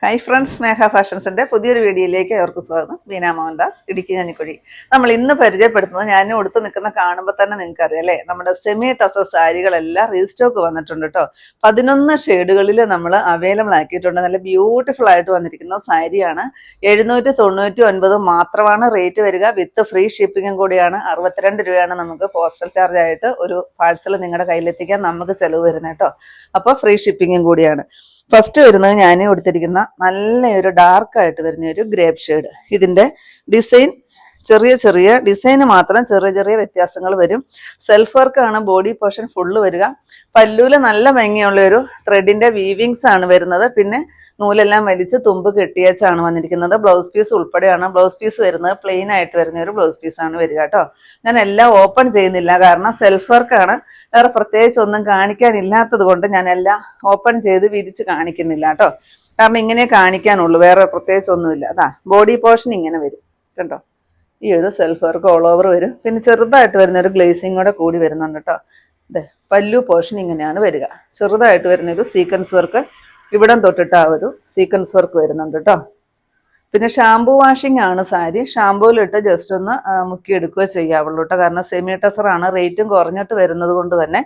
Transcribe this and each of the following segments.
Hi friends, സ്നേഹ ഫാഷൻസിൻ്റെ പുതിയൊരു വീഡിയോയിലേക്ക് അവർക്ക് സ്വാഗതം. ബീന മോഹൻദാസ്, ഇടുക്കി ഞാനിക്കുഴി. നമ്മൾ ഇന്ന് പരിചയപ്പെടുത്തുന്നത് ഞാൻ ഉടുത്ത് നിൽക്കുന്ന കാണുമ്പോൾ തന്നെ നിങ്ങൾക്ക് അറിയാം അല്ലേ, നമ്മുടെ സെമി ടസർ സാരികളെല്ലാം റീസ്റ്റോക്ക് വന്നിട്ടുണ്ട് കേട്ടോ. 11 ഷെയ്ഡുകളിൽ നമ്മൾ അവൈലബിൾ ആക്കിയിട്ടുണ്ട്. നല്ല ബ്യൂട്ടിഫുൾ ആയിട്ട് വന്നിരിക്കുന്ന സാരിയാണ്. 799 മാത്രമാണ് റേറ്റ് വരിക. വിത്ത് ഫ്രീ ഷിപ്പിങ്ങും കൂടിയാണ്. 62 രൂപയാണ് നമുക്ക് പോസ്റ്റൽ ചാർജ് ആയിട്ട് ഒരു പാഴ്സൽ നിങ്ങളുടെ കയ്യിലെത്തിക്കാൻ നമുക്ക് ചിലവ് വരുന്നത് കേട്ടോ. അപ്പോൾ ഫ്രീ ഷിപ്പിങ്ങും കൂടിയാണ്. ഫസ്റ്റ് വരുന്നത് ഞാൻ കൊടുത്തിരിക്കുന്ന നല്ലൊരു ഡാർക്കായിട്ട് വരുന്ന ഒരു ഗ്രേപ്പ് ഷെയ്ഡ്. ഇതിൻ്റെ ഡിസൈൻ ചെറിയ ഡിസൈന് മാത്രം ചെറിയ വ്യത്യാസങ്ങൾ വരും. സെൽഫ് വർക്കാണ് ബോഡി പോർഷൻ ഫുള്ള് വരിക. പല്ലൂല് നല്ല ഭംഗിയുള്ള ഒരു ത്രെഡിൻ്റെ വീവിങ്സ് ആണ് വരുന്നത്. പിന്നെ നൂലെല്ലാം വലിച്ച് തുമ്പ് കെട്ടിയച്ചാണ് വന്നിരിക്കുന്നത്. ബ്ലൗസ് പീസ് ഉൾപ്പെടെയാണ് ബ്ലൗസ് പീസ് വരുന്നത്. പ്ലെയിൻ ആയിട്ട് വരുന്ന ഒരു ബ്ലൗസ് പീസാണ് വരിക കേട്ടോ. ഞാൻ എല്ലാം ഓപ്പൺ ചെയ്യുന്നില്ല, കാരണം സെൽഫ് വർക്കാണ്. വേറെ പ്രത്യേകിച്ച് ഒന്നും കാണിക്കാനില്ലാത്തത് കൊണ്ട് ഞാൻ എല്ലാം ഓപ്പൺ ചെയ്ത് വിരിച്ച് കാണിക്കുന്നില്ല കേട്ടോ. കാരണം ഇങ്ങനെ കാണിക്കാനുള്ളൂ, വേറെ പ്രത്യേകിച്ച് ഒന്നുമില്ല. അതാ ബോഡി പോർഷൻ ഇങ്ങനെ വരും കേട്ടോ. ഈ ഒരു സെൽഫ് വർക്ക് ഓൾ ഓവർ വരും. പിന്നെ ചെറുതായിട്ട് വരുന്ന ഒരു ഗ്ലേസിങ് കൂടെ കൂടി വരുന്നുണ്ട് കേട്ടോ. അതെ, പല്ലു പോർഷൻ ഇങ്ങനെയാണ് വരിക. ചെറുതായിട്ട് വരുന്ന ഒരു സീക്വൻസ് വർക്ക്, ഇവിടം തൊട്ടിട്ട് ആ ഒരു സീക്വൻസ് വർക്ക് വരുന്നുണ്ട് കേട്ടോ. പിന്നെ ഷാംപൂ വാഷിംഗ് ആണ് സാരി. ഷാമ്പൂവിലിട്ട് ജസ്റ്റ് ഒന്ന് മുക്കിയെടുക്കുകയോ ചെയ്യാവുള്ളൂ കേട്ടോ. കാരണം സെമി ടസറാണ്, റേറ്റും കുറഞ്ഞിട്ട് വരുന്നത് കൊണ്ട് തന്നെ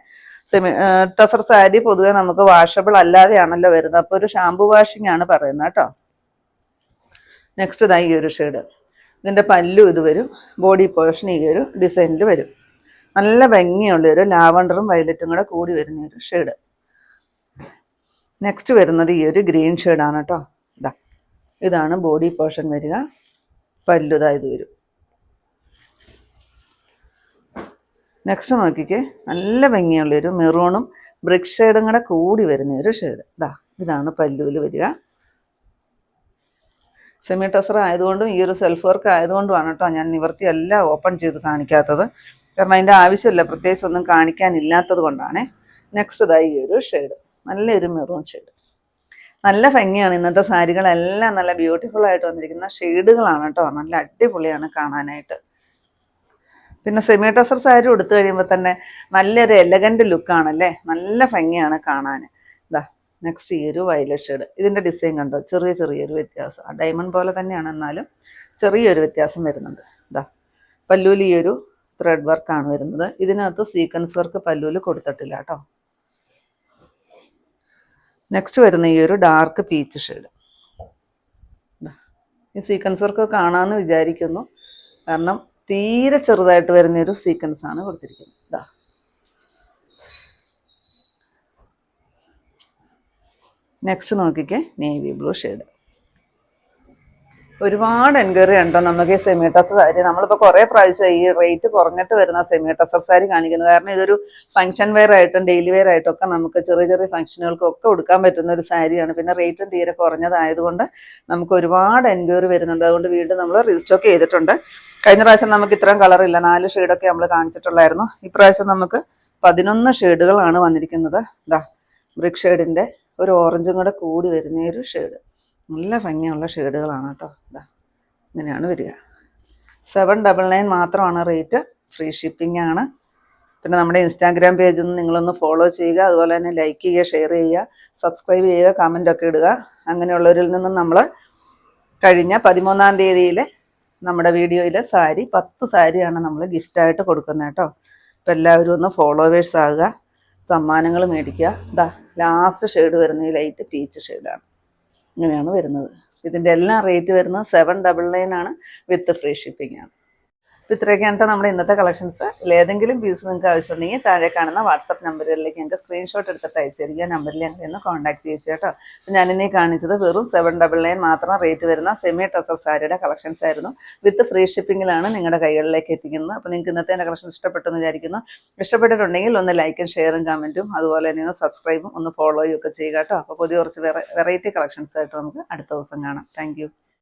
സെമി ടസർ സാരി പൊതുവെ നമുക്ക് വാഷബിൾ അല്ലാതെയാണല്ലോ വരുന്നത്. അപ്പോൾ ഒരു ഷാംപൂ വാഷിംഗ് ആണ് പറയുന്നത് കേട്ടോ. നെക്സ്റ്റ് ഇതായി ഈ ഒരു ഷെയ്ഡ്. ഇതിൻ്റെ പല്ലു ഇത് വരും. ബോഡി പോർഷൻ ഈ ഒരു ഡിസൈനിൽ വരും. നല്ല ഭംഗിയുള്ള ഒരു ലാവണ്ടറും വയലറ്റും കൂടെ കൂടി വരുന്ന ഒരു ഷെയ്ഡ്. നെക്സ്റ്റ് വരുന്നത് ഈ ഒരു ഗ്രീൻ ഷെയ്ഡാണ് കേട്ടോ. ഇതാണ് ബോഡി പോർഷൻ വരിക. പല്ലുതാ ഇത് വരും. നെക്സ്റ്റ് നോക്കിക്കേ, നല്ല ഭംഗിയുള്ളൊരു മെറൂണും ബ്രിക്ക് ഷെയ്ഡും കൂടെ കൂടി വരുന്ന ഒരു ഷെയ്ഡ്. ഇതാണ് പല്ലുവിൽ വരിക. സെമി ടസർ ആയതുകൊണ്ടും ഈ ഒരു സെൽഫ് വർക്ക് ആയതുകൊണ്ടുമാണ് കേട്ടോ ഞാൻ നിവർത്തിയെല്ലാം ഓപ്പൺ ചെയ്ത് കാണിക്കാത്തത്. കാരണം അതിൻ്റെ ആവശ്യമില്ല, പ്രത്യേകിച്ച് ഒന്നും കാണിക്കാനില്ലാത്തത് കൊണ്ടാണ്. നെക്സ്റ്റ് ഇതായി ഈ ഒരു ഷെയ്ഡ്, നല്ലൊരു മെറൂൺ ഷെയ്ഡ്. നല്ല ഭംഗിയാണ്. ഇന്നത്തെ സാരികളെല്ലാം നല്ല ബ്യൂട്ടിഫുൾ ആയിട്ട് വന്നിരിക്കുന്ന ഷെയ്ഡുകളാണ് കേട്ടോ. നല്ല അടിപൊളിയാണ് കാണാനായിട്ട്. പിന്നെ സെമി ടസർ സാരി ഉടുത്തു കഴിയുമ്പോൾ തന്നെ നല്ലൊരു എലഗൻറ്റ് ലുക്കാണല്ലേ, നല്ല ഭംഗിയാണ് കാണാൻ. നെക്സ്റ്റ് ഈ ഒരു വയലറ്റ് ഷെയ്ഡ്. ഇതിൻ്റെ ഡിസൈൻ കണ്ടോ, ചെറിയൊരു വ്യത്യാസം. ഡയമണ്ട് പോലെ തന്നെയാണ്, എന്നാലും ചെറിയൊരു വ്യത്യാസം വരുന്നുണ്ട്. പല്ലൂല് ഈ ഒരു ത്രെഡ് വർക്കാണ് വരുന്നത്. ഇതിനകത്ത് സീക്വൻസ് വർക്ക് പല്ലൂല് കൊടുത്തിട്ടില്ല കേട്ടോ. നെക്സ്റ്റ് വരുന്ന ഈ ഒരു ഡാർക്ക് പീച്ച് ഷെയ്ഡ്. ഈ സീക്വൻസ് വർക്ക് കാണാമെന്ന് വിചാരിക്കുന്നു, കാരണം തീരെ ചെറുതായിട്ട് വരുന്നൊരു സീക്വൻസ് ആണ് കൊടുത്തിരിക്കുന്നത്. നെക്സ്റ്റ് നോക്കിക്കേ, നേവി ബ്ലൂ ഷെയ്ഡ്. ഒരുപാട് എൻക്വയറി ഉണ്ടോ നമുക്ക് ഈ സെമി ടസർ സാരി. നമ്മളിപ്പോൾ കുറേ പ്രാവശ്യം ഈ റേറ്റ് കുറഞ്ഞിട്ട് വരുന്ന സെമി ടസർ സാരി കാണിക്കുന്നത്. കാരണം ഇതൊരു ഫംഗ്ഷൻ വെയർ ആയിട്ടും ഡെയിലി വെയർ ആയിട്ടും ഒക്കെ നമുക്ക് ചെറിയ ഫംഗ്ഷനുകൾക്കൊക്കെ ഉടുക്കാൻ പറ്റുന്ന ഒരു സാരിയാണ്. പിന്നെ റേറ്റും തീരെ കുറഞ്ഞതായതുകൊണ്ട് നമുക്ക് ഒരുപാട് എൻക്വയറി വരുന്നുണ്ട്. അതുകൊണ്ട് വീണ്ടും നമ്മൾ റീസ്റ്റോക്ക് ചെയ്തിട്ടുണ്ട്. കഴിഞ്ഞ പ്രാവശ്യം നമുക്ക് ഇത്രയും കളറില്ല, 4 ഷെയ്ഡൊക്കെ നമ്മൾ കാണിച്ചിട്ടുള്ളായിരുന്നു. ഇപ്രാവശ്യം നമുക്ക് 11 ഷെയ്ഡുകളാണ് വന്നിരിക്കുന്നത്. ബ്രിക്ക് ഷെയ്ഡിൻ്റെ ഒരു ഓറഞ്ചും കൂടെ കൂടി വരുന്ന ഒരു ഷെയ്ഡ്. നല്ല ഭംഗിയുള്ള ഷെയ്ഡുകളാണ് കേട്ടോ. ഇങ്ങനെയാണ് വരിക. 799 മാത്രമാണ് റേറ്റ്. ഫ്രീ ഷിപ്പിംഗ് ആണ്. പിന്നെ നമ്മുടെ ഇൻസ്റ്റാഗ്രാം പേജിൽ നിന്ന് നിങ്ങളൊന്ന് ഫോളോ ചെയ്യുക. അതുപോലെ തന്നെ ലൈക്ക് ചെയ്യുക, ഷെയർ ചെയ്യുക, സബ്സ്ക്രൈബ് ചെയ്യുക, കമൻറ്റൊക്കെ ഇടുക. അങ്ങനെയുള്ളവരിൽ നിന്നും നമ്മൾ കഴിഞ്ഞ 13-ാം തീയതിയിൽ നമ്മുടെ വീഡിയോയിൽ 10 സാരിയാണ് നമ്മൾ ഗിഫ്റ്റായിട്ട് കൊടുക്കുന്നത് കേട്ടോ. അപ്പോൾ എല്ലാവരും ഒന്ന് ഫോളോവേഴ്സ് ആകുക, സമ്മാനങ്ങൾ മേടിക്കുക. ലാസ്റ്റ് ഷെയ്ഡ് വരുന്ന ഈ ലൈറ്റ് പീച്ച് ഷെയ്ഡാണ്. ഇങ്ങനെയാണ് വരുന്നത്. ഇതിൻ്റെ എല്ലാം റേറ്റ് വരുന്നത് 799 ആണ്. വിത്ത് ഫ്രീ ഷിപ്പിംഗ് ആണ്. അപ്പോൾ ഇത്രയൊക്കെയാണ് കേട്ടോ നമ്മുടെ ഇന്നത്തെ കളക്ഷൻസ്. ഏതെങ്കിലും പീസ് നിങ്ങൾക്ക് ആവശ്യമുണ്ടെങ്കിൽ താഴെ കാണുന്ന വാട്സപ്പ് നമ്പറുകളിലേക്ക് ഞങ്ങൾക്ക് സ്ക്രീൻഷോട്ട് എടുത്തിട്ട് അയച്ചിരിക്കുക. നമ്പറിൽ ഞങ്ങൾ ഒന്ന് കോൺടാക്ട് ചെയ്യിച്ചു കേട്ടോ. അപ്പോൾ ഞാനിനി കാണിച്ചത് വെറും 799 മാത്രം റേറ്റ് വരുന്ന സെമി ടസർ സാരിയുടെ കളക്ഷൻസ് ആയിരുന്നു. വിത്ത് ഫ്രീ ഷിപ്പിങ്ങിലാണ് നിങ്ങളുടെ കൈകളിലേക്ക് എത്തിക്കുന്നത്. അപ്പോൾ നിങ്ങൾക്ക് ഇന്നത്തെ എൻ്റെ കളക്ഷൻ ഇഷ്ടപ്പെട്ടെന്ന് വിചാരിക്കുന്നു. ഇഷ്ടപ്പെട്ടിട്ടുണ്ടെങ്കിൽ ഒന്ന് ലൈക്കും ഷെയറും കമൻറ്റും അതുപോലെ തന്നെ ഒന്ന് സബ്സ്ക്രൈബും ഒന്ന് ഫോളോയും ഒക്കെ ചെയ്യുക കേട്ടോ. അപ്പോൾ പുതിയ കുറച്ച് വെറൈറ്റി കളക്ഷൻസ് ആയിട്ട് നമുക്ക് അടുത്ത ദിവസം കാണാം. താങ്ക്